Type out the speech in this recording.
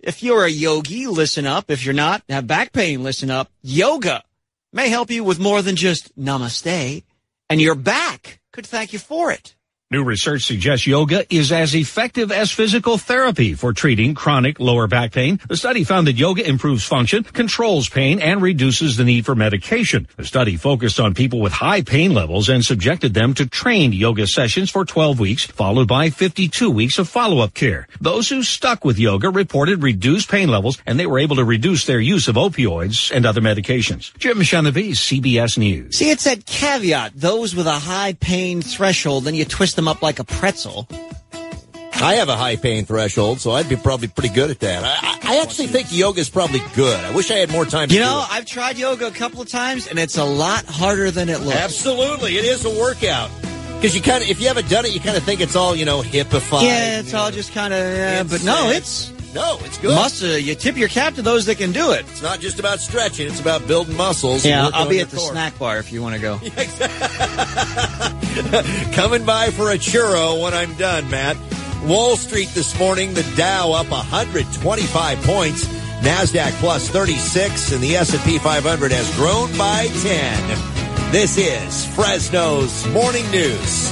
If you're a yogi, listen up. If you're not, have back pain, listen up. Yoga may help you with more than just namaste, and your back could thank you for it. New research suggests yoga is as effective as physical therapy for treating chronic lower back pain. The study found that yoga improves function, controls pain, and reduces the need for medication. The study focused on people with high pain levels and subjected them to trained yoga sessions for 12 weeks, followed by 52 weeks of follow-up care. Those who stuck with yoga reported reduced pain levels, and they were able to reduce their use of opioids and other medications. Jim Chenevise, CBS News. See, it's that caveat. Those with a high pain threshold, then you twist them up like a pretzel. I have a high pain threshold, so I'd be probably pretty good at that. I actually think yoga is probably good. I wish I had more time to do it. I've tried yoga a couple of times, and it's a lot harder than it looks. Absolutely. It is a workout. Because if you haven't done it, you kind of think it's all, hippified. Yeah, it's all just kind of, but no, it's good. You tip your cap to those that can do it. It's not just about stretching, it's about building muscles. Yeah, I'll be at the snack bar if you want to go. Coming by for a churro when I'm done, Matt. Wall Street this morning, the Dow up 125 points, NASDAQ plus 36, and the S&P 500 has grown by 10. This is Fresno's Morning News.